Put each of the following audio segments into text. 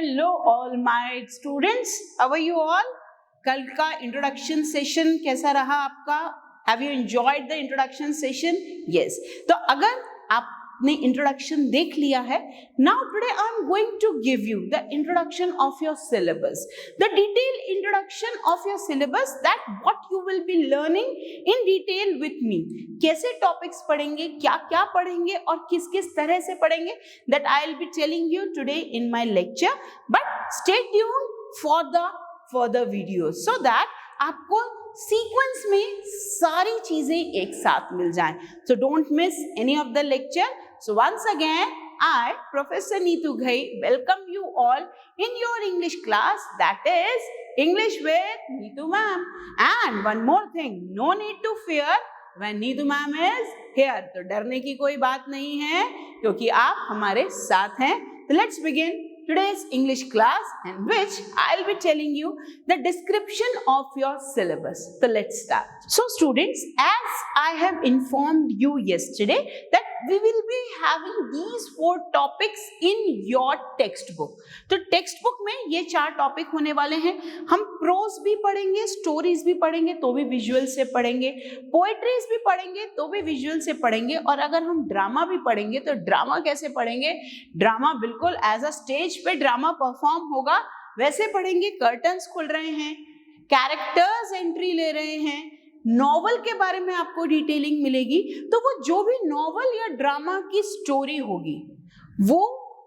Hello all my students, how are you all. कल का introduction session कैसा रहा आपका? Have you enjoyed the introduction session? Yes. तो अगर आपने इंट्रोडक्शन देख लिया है, now today I am going to give you the introduction of your syllabus, the detail introduction of your syllabus, that what you will be learning in detail with me. कैसे topics पढ़ेंगे, क्या क्या पढ़ेंगे और किस किस तरह से पढ़ेंगे, that I will be telling you today in my lecture, but stay tuned for the further videos so that आपको सीक्वेंस में सारी चीजें एक साथ मिल जाएं। So don't miss any of the lecture. So once again, I, Professor Neetu Ghai, welcome you all in your English class, that is English with Neetu ma'am. And one more thing, no need to fear when Neetu ma'am is here. तो डरने की कोई बात नहीं है क्योंकि आप हमारे साथ हैं। So let's begin today's English class, in which I'll be telling you the description of your syllabus. So let's start. So students, as I have informed you yesterday that we will be having these 4 topics in your textbook. तो textbook में ये 4 topic होने वाले हैं। हम pros भी पढ़ेंगे, stories भी पढ़ेंगे तो भी विजुअल से पढ़ेंगे, पोएट्रीज भी पढ़ेंगे तो भी विजुअल से पढ़ेंगे, और अगर हम ड्रामा भी पढ़ेंगे तो ड्रामा कैसे पढ़ेंगे, ड्रामा बिल्कुल एज अ स्टेज पे ड्रामा परफॉर्म होगा वैसे पढ़ेंगे। कर्टन्स खुल रहे हैं, कैरेक्टर्स एंट्री ले रहे हैं, नॉवल के बारे में आपको डिटेलिंग मिलेगी। तो वो जो भी नॉवल या ड्रामा की स्टोरी होगी वो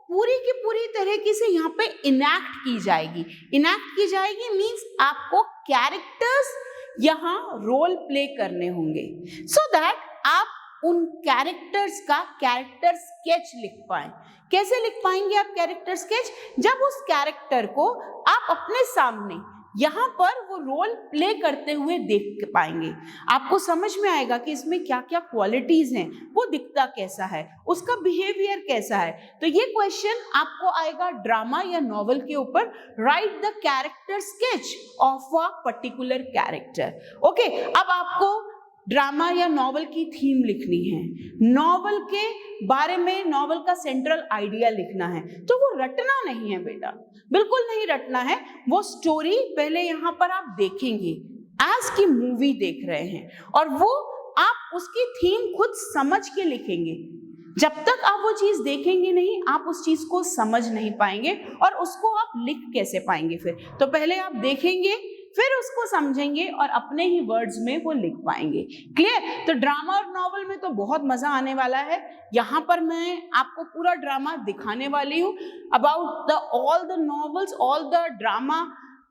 पूरी की पूरी तरीके से यहाँ पे इनैक्ट की जाएगी। इनैक्ट की जाएगी मीन्स आपको कैरेक्टर्स यहाँ रोल प्ले करने होंगे, सो दैट आप उन कैरेक्टर्स का कैरेक्टर स्केच लिख पाए। कैसे लिख पाएंगे आप कैरेक्टर स्केच? जब उस कैरेक्टर को आप अपने सामने यहाँ पर वो रोल प्ले करते हुए देख पाएंगे, आपको समझ में आएगा कि इसमें क्या क्या क्वालिटीज हैं, वो दिखता कैसा है, उसका बिहेवियर कैसा है। तो ये क्वेश्चन आपको आएगा ड्रामा या नॉवल के ऊपर, right the character sketch of a particular character. Okay, अब आपको ड्रामा या नॉवल की थीम लिखनी है, नॉवल के बारे में, नॉवल का सेंट्रल आइडिया लिखना है। तो वो रटना नहीं है बेटा, बिल्कुल नहीं रटना है। वो स्टोरी पहले यहाँ पर आप देखेंगे एज की मूवी देख रहे हैं, और वो आप उसकी थीम खुद समझ के लिखेंगे। जब तक आप वो चीज देखेंगे नहीं, आप उस चीज को समझ नहीं पाएंगे, और उसको आप लिख कैसे पाएंगे फिर? तो पहले आप देखेंगे, फिर उसको समझेंगे और अपने ही वर्ड्स में वो लिख पाएंगे। क्लियर? तो ड्रामा और नॉवल में तो बहुत मजा आने वाला है। यहाँ पर मैं आपको पूरा ड्रामा दिखाने वाली हूँ, about the all the novels, all the drama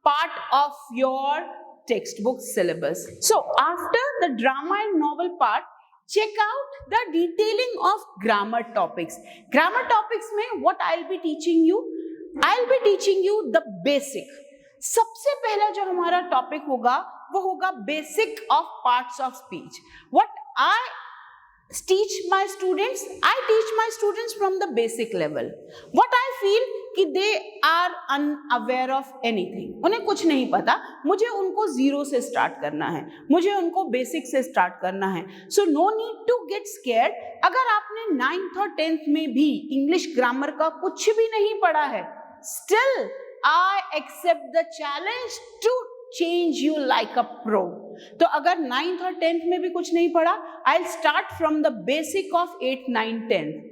part of your text book syllabus. So after the drama and novel part, check out the detailing of grammar topics. Grammar topics में what I'll be teaching you? I'll be teaching you the basic. सबसे पहला जो हमारा topic होगा वो होगा basic of parts of speech. What I teach my students, I teach my students from the basic level. What I feel कि they are unaware of anything, उन्हें कुछ नहीं पता, मुझे उनको जीरो से स्टार्ट करना है, मुझे उनको बेसिक से स्टार्ट करना है। So no need to get scared। अगर आपने 9th और 10th में भी इंग्लिश ग्रामर का कुछ भी नहीं पढ़ा है, still I accept the challenge to change you like a pro। तो अगर 9th और 10th में भी कुछ नहीं पढ़ा, I'll start from the basic of 8th, 9th, 10th।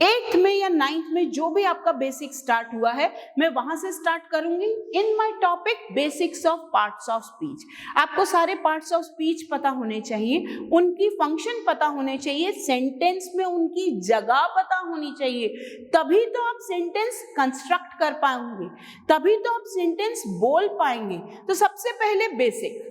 8th में या 9th में जो भी आपका बेसिक स्टार्ट हुआ है, मैं वहां से स्टार्ट करूंगी in my topic basics of parts of speech. आपको सारे पार्ट्स ऑफ स्पीच पता होने चाहिए, उनकी फंक्शन पता होने चाहिए, सेंटेंस में उनकी जगह पता होनी चाहिए, तभी तो आप सेंटेंस कंस्ट्रक्ट कर पाएंगे, तभी तो आप सेंटेंस बोल पाएंगे। तो सबसे पहले basic,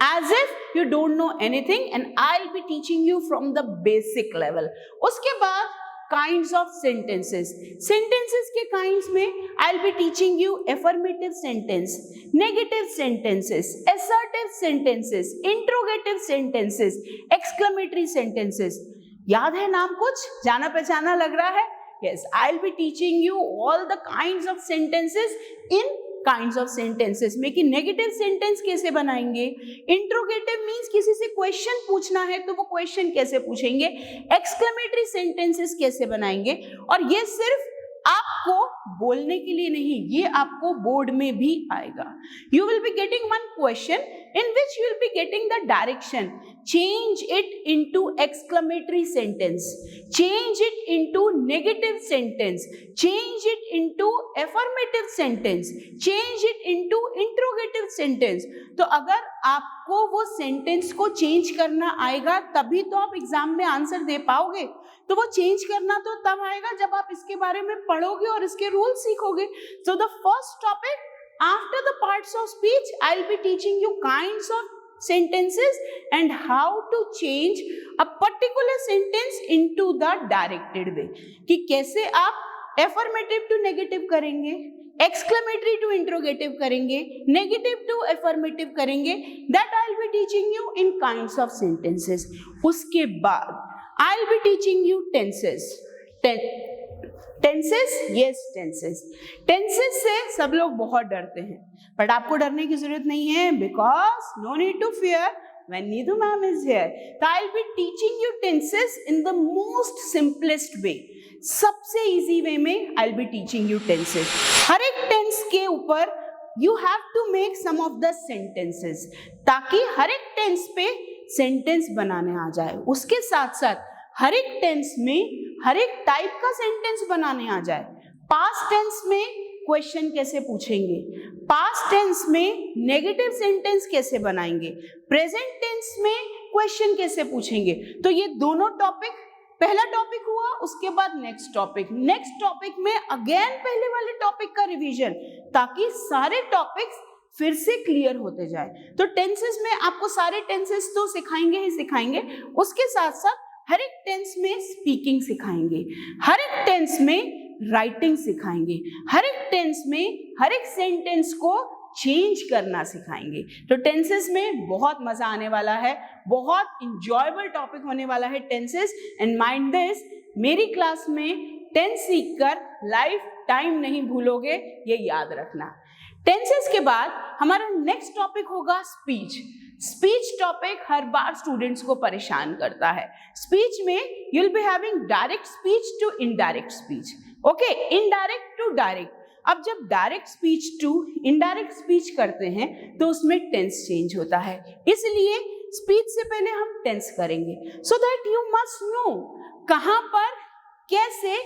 as if you don't know anything, and I'll be teaching you from the basic level। उसके बाद kinds of sentences, sentences के kinds में I'll be teaching you affirmative sentence, negative sentences, assertive sentences, interrogative sentences, exclamatory sentences। याद है नाम? कुछ जाना पहचाना लग रहा है? Yes, I'll be teaching you all the kinds of sentences in kinds of sentences में कि नेगेटिव सेंटेंस कैसे बनाएंगे, इंट्रोगेटिव मींस किसी से क्वेश्चन पूछना है तो वो क्वेश्चन कैसे पूछेंगे, एक्सक्लेमेटरी सेंटेंसेस कैसे बनाएंगे, और ये सिर्फ आपको बोलने के लिए नहीं, ये आपको बोर्ड में भी आएगा. You will be getting one question in which you will be getting the direction. Change it into exclamatory sentence. Change it into negative sentence. Change it into affirmative sentence. Change it into interrogative sentence. तो अगर आपको वो sentence को change करना आएगा तभी तो आप एग्जाम में आंसर दे पाओगे. तो वो चेंज करना तो तब आएगा जब आप इसके बारे में पढ़ोगे और इसके रूल सीखोगे. So the first topic after the parts of speech, I'll be teaching you kinds of sentences and how to change a particular sentence into the directed way. कि कैसे आप affirmative to negative करेंगे, exclamatory to interrogative करेंगे, negative to affirmative करेंगे. That I'll be teaching you in kinds of sentences. उसके बाद I'll be teaching you tenses. Tenses, yes, tenses. Tenses से सब लोग बहुत डरते हैं, बट आपको डरने की जरूरत नहीं है, because no need to fear when Needu ma'am is here. So I'll be teaching you tenses in the most simplest way. सबसे easy way में I'll be teaching you tenses. हर एक tense के ऊपर you have to make some of the sentences, ताकि हर एक tense पे sentence बनाने आ जाए. उसके साथ साथ हर एक टेंस में हर एक टाइप का सेंटेंस बनाने आ जाए. पास्ट टेंस में क्वेश्चन कैसे पूछेंगे, पास्ट टेंस में नेगेटिव सेंटेंस कैसे बनाएंगे, प्रेजेंट टेंस में क्वेश्चन कैसे पूछेंगे. तो ये दोनों टॉपिक, पहला टॉपिक हुआ, उसके बाद नेक्स्ट टॉपिक में अगेन पहले वाले टॉपिक का रिवीजन, ताकि सारे टॉपिक्स फिर से क्लियर होते जाए. तो टेंसेस में आपको सारे टेंसेस तो सिखाएंगे ही सिखाएंगे, उसके साथ साथ हर एक टेंस में स्पीकिंग सिखाएंगे, हर एक टेंस में राइटिंग सिखाएंगे, हर एक टेंस में हर एक सेंटेंस को चेंज करना सिखाएंगे. तो टेंसेस में बहुत मजा आने वाला है, बहुत इंजॉयबल टॉपिक होने वाला है टेंसेस. एंड माइंड दिस, मेरी क्लास में टेंस सीखकर लाइफ टाइम नहीं भूलोगे, ये याद रखना. टेंसेस के बाद हमारा नेक्स्ट टॉपिक होगा स्पीच. स्पीच टॉपिक हर बार स्टूडेंट्स को परेशान करता है. स्पीच में you will be having direct speech to indirect speech. Okay, indirect to direct. अब जब direct speech to indirect speech करते हैं तो उसमें टेंस चेंज होता है, इसलिए स्पीच से पहले हम टेंस करेंगे. So that you must know कहां पर कैसे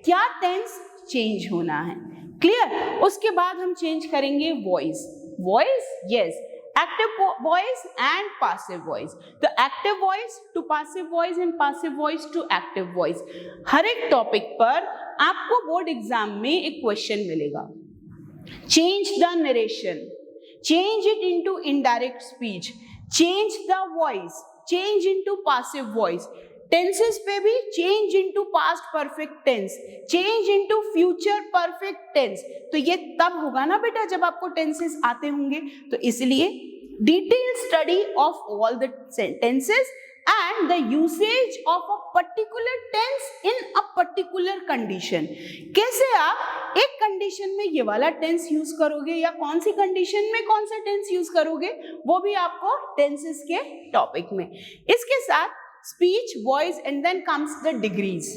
क्या टेंस चेंज होना है. क्लियर. उसके बाद हम चेंज करेंगे voice. Voice, yes, active voice and passive voice. तो active voice to passive voice and passive voice to active voice. हर एक टॉपिक पर आपको बोर्ड एग्जाम में एक क्वेश्चन मिलेगा. Change the narration, change it into indirect speech, change the voice, change into passive voice. Tenses पे भी change into past perfect tense, change into future perfect tense. तो ये तब होगा ना बेटा जब आपको टेंसेस आते होंगे. तो इसलिए detail study of all the tenses and the usage of a particular tense in a particular condition. कैसे आप एक कंडीशन में ये वाला टेंस यूज करोगे या कौन सी कंडीशन में कौन सा टेंस यूज करोगे, वो भी आपको टेंसेस के टॉपिक में. इसके साथ speech, voice, and then comes the degrees.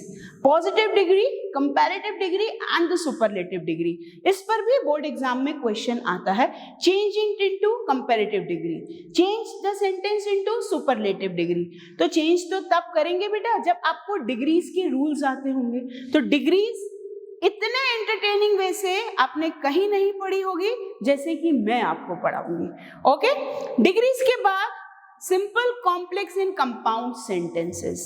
Positive degree, comparative degree and the superlative degree. इस पर भी बोर्ड एग्जाम में क्वेश्चन आता है. Changing into comparative degree, change the sentence into superlative degree. तो चेंज तो तब करेंगे बेटा जब आपको डिग्रीज के रूल्स आते होंगे. तो डिग्रीज इतने एंटरटेनिंग वे से आपने कहीं नहीं पढ़ी होगी जैसे कि मैं आपको पढ़ाऊंगी. ओके, डिग्रीज के बाद simple, complex and compound sentences.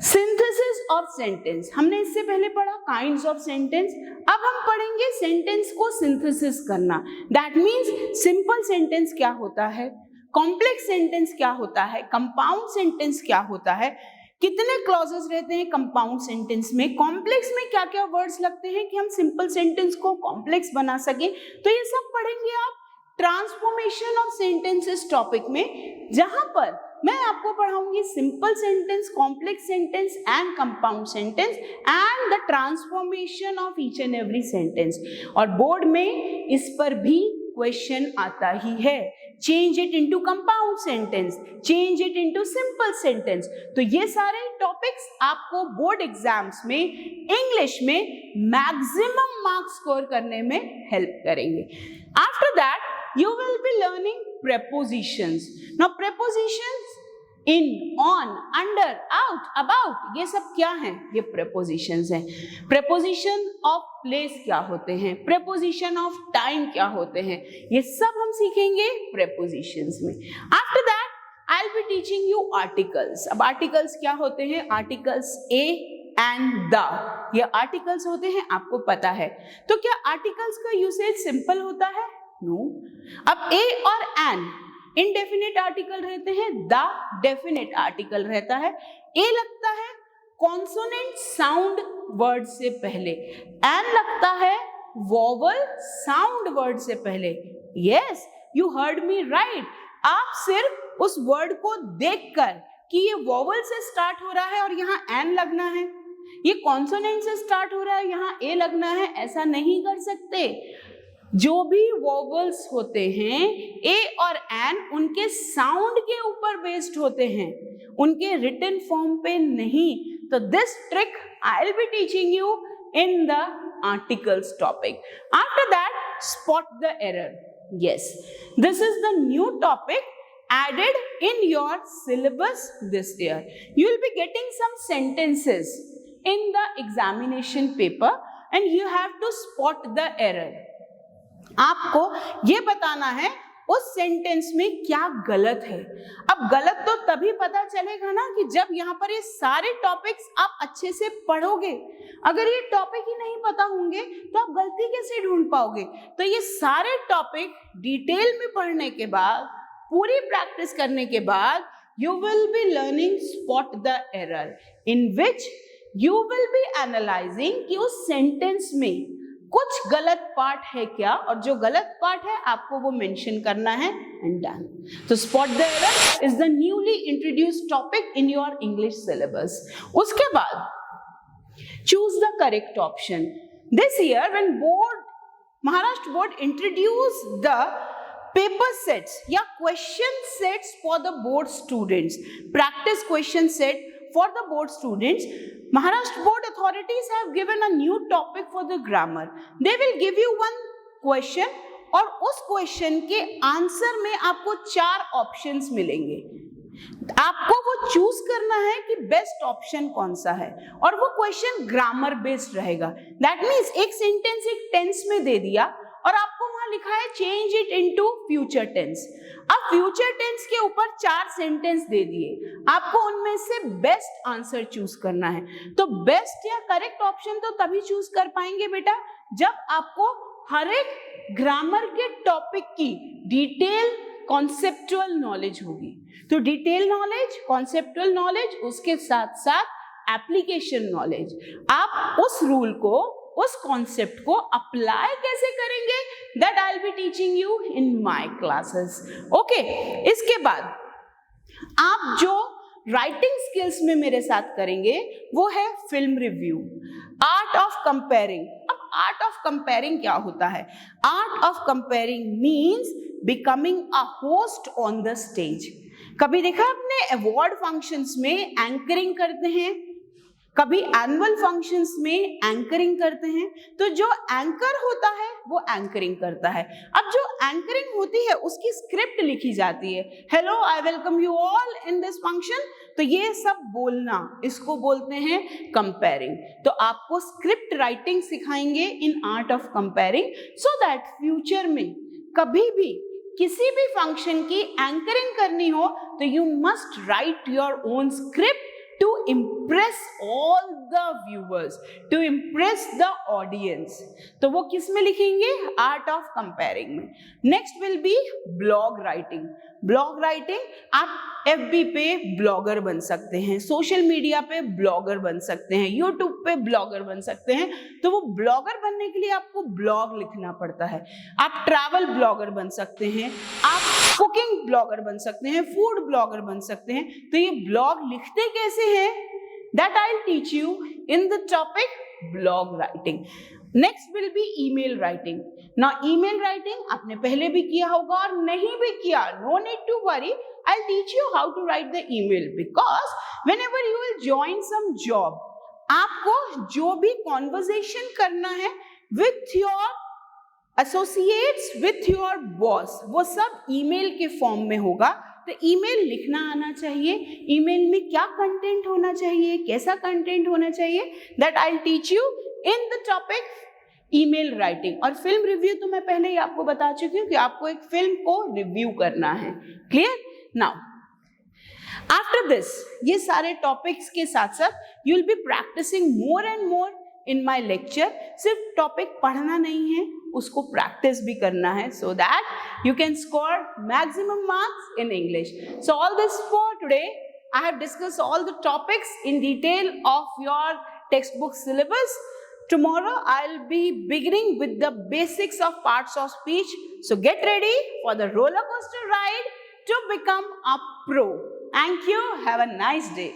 Synthesis of sentence हमने इससे पहले पढ़ा, काइंड्स ऑफ सेंटेंस. अब हम पढ़ेंगे सेंटेंस को सिंथेसिस करना. दैट मीन्स सिंपल सेंटेंस क्या होता है, कॉम्प्लेक्स सेंटेंस क्या होता है, कंपाउंड सेंटेंस क्या होता है, कितने क्लॉजेस रहते हैं कंपाउंड सेंटेंस में, कॉम्प्लेक्स में क्या क्या वर्ड्स लगते हैं कि हम सिंपल सेंटेंस को कॉम्प्लेक्स बना सके. तो ये सब पढ़ेंगे आप ट्रांसफॉर्मेशन ऑफ सेंटेंसेस टॉपिक में, जहां पर मैं आपको पढ़ाऊंगी simple sentence, complex sentence and compound sentence and the transformation of each and every sentence. और बोर्ड में इस पर भी क्वेश्चन आता ही है। Change it into compound sentence, change it into simple sentence. तो ये सारे टॉपिक्स आपको बोर्ड एग्जाम्स में इंग्लिश में मैक्सिमम मार्क्स स्कोर करने में हेल्प करेंगे। After that you will be learning prepositions. Now prepositions in, on, under, out, about, ये सब क्या हैं? ये prepositions हैं। preposition of place क्या होते हैं, preposition of time क्या होते हैं, ये सब हम सीखेंगे prepositions में। After that I'll be teaching you articles। अब articles क्या होते हैं? articles a and the, ये articles होते हैं, आपको पता है। तो क्या articles का usage simple होता है? नो। अब ए और एन इनडेफिनेट आर्टिकल रहते हैं, द डेफिनेट आर्टिकल रहता है। ए लगता है कॉन्सोनेंट साउंड वर्ड से पहले, एन लगता है वोवल साउंड वर्ड से पहले। Yes, you heard me right. आप सिर्फ उस वर्ड को देखकर कि ये वोवल से स्टार्ट हो रहा है और यहाँ एन लगना है, ये कॉन्सोनेंट से स्टार्ट हो रहा है यहाँ ए लगना है, ऐसा नहीं कर सकते। जो भी वोवल्स होते हैं ए और एन, उनके साउंड के ऊपर बेस्ड होते हैं, उनके रिटन फॉर्म पे नहीं। तो this trick I will be teaching you in the articles topic. After that spot the error. Yes, this is the new topic added in your syllabus this year. You will be getting some sentences in the examination paper and you have to spot the error. आपको ये बताना है उस sentence में क्या गलत है। अब गलत तो तभी पता चलेगा ना कि जब यहाँ पर ये सारे टॉपिक्स आप अच्छे से पढ़ोगे। अगर ये टॉपिक ही नहीं पता होंगे तो आप गलती कैसे ढूंढ पाओगे? तो ये सारे टॉपिक डिटेल में पढ़ने के बाद, पूरी प्रैक्टिस करने के बाद, you will be learning spot the error in which you will be analyzing कि उस सेंटेंस में कुछ गलत पार्ट है क्या, और जो गलत पार्ट है आपको वो मेंशन करना है एंड डन। तो spot the error is the newly introduced topic in your English syllabus. उसके बाद choose the correct option. This year when board, Maharashtra board introduced the paper sets या question sets for the board students, practice question set for the board students, Maharashtra board authorities have given a new topic for the grammar. They will give you one question और उस question के answer में आपको 4 options मिलेंगे। आपको वो choose करना है कि बेस्ट ऑप्शन कौन सा है, और वो क्वेश्चन ग्रामर बेस्ड रहेगा। दैट मीन्स एक सेंटेंस एक टेंस में दे दिया और आपको वहां लिखा है change it into future tense. अब फ्यूचर टेंस के ऊपर 4 सेंटेंस दे दिए, आपको उनमें से बेस्ट आंसर चूज करना है। तो बेस्ट या करेक्ट ऑप्शन तो तभी चूज कर पाएंगे बेटा जब आपको हर एक ग्रामर के टॉपिक की डिटेल कॉन्सेप्चुअल नॉलेज होगी। तो डिटेल नॉलेज, कॉन्सेप्चुअल नॉलेज, उसके साथ साथ एप्लीकेशन नॉलेज। आप उस रूल को, उस कॉन्सेप्ट को अप्लाई कैसे करेंगे, that I will be teaching you in my classes. Okay, इसके बाद आप जो राइटिंग स्किल्स में मेरे साथ करेंगे वो है film review, art of comparing. अब आर्ट ऑफ कंपेयरिंग क्या होता है? Art of comparing means becoming a host on the stage. कभी देखा आपने अवार्ड फंक्शंस में एंकरिंग करते हैं, कभी एनुअल फंक्शंस में एंकरिंग करते हैं। तो जो एंकर होता है वो एंकरिंग करता है। अब जो एंकरिंग होती है उसकी स्क्रिप्ट लिखी जाती है, hello I welcome you all in this function. तो ये सब बोलना, इसको बोलते हैं कंपेयरिंग। तो आपको स्क्रिप्ट राइटिंग सिखाएंगे इन art of comparing, so that future में कभी भी किसी भी फंक्शन की एंकरिंग करनी हो तो you must write your own script to impress all the viewers, to impress the audience। तो वो किस में लिखेंगे? आर्ट ऑफ कंपेयरिंग में। Next will B blog writing. Blog writing, आप FB पे ब्लॉगर बन सकते हैं, सोशल मीडिया पे ब्लॉगर बन सकते हैं, यूट्यूब पे ब्लॉगर बन सकते हैं। तो वो ब्लॉगर बनने के लिए आपको ब्लॉग लिखना पड़ता है। आप ट्रैवल ब्लॉगर बन सकते हैं, आप कुकिंग ब्लॉगर बन सकते हैं, फूड ब्लॉगर बन सकते हैं। तो ये ब्लॉग लिखते कैसे हैं, that I will teach you in the topic blog writing. Next will be email writing. Now email writing आपने पहले भी किया होगा और नहीं भी किया, no need to worry. I'll teach you how to write the email because whenever you will join some job, आपको जो भी conversation करना है with your associates, with your boss, वो सब email के form में होगा. तो ईमेल लिखना आना चाहिए. ईमेल में क्या कंटेंट होना चाहिए, कैसा कंटेंट होना चाहिए, that I will teach you in the topic email writing. और फिल्म रिव्यू तो मैं पहले ही आपको बता चुकी हूँ कि आपको एक फिल्म को रिव्यू करना है. क्लियर? नाउ आफ्टर दिस, ये सारे टॉपिक्स के साथ साथ you will be practising more and more in my lecture. सिर्फ टॉपिक पढ़ना नहीं है, उसको प्रैक्टिस भी करना है, so that you can score maximum marks in English. So all this for today. I have discussed all the topics in detail of your textbook syllabus. Tomorrow I'll be beginning with the basics of parts of speech. So get ready for the roller coaster ride to become a pro. Thank you. Have a nice day.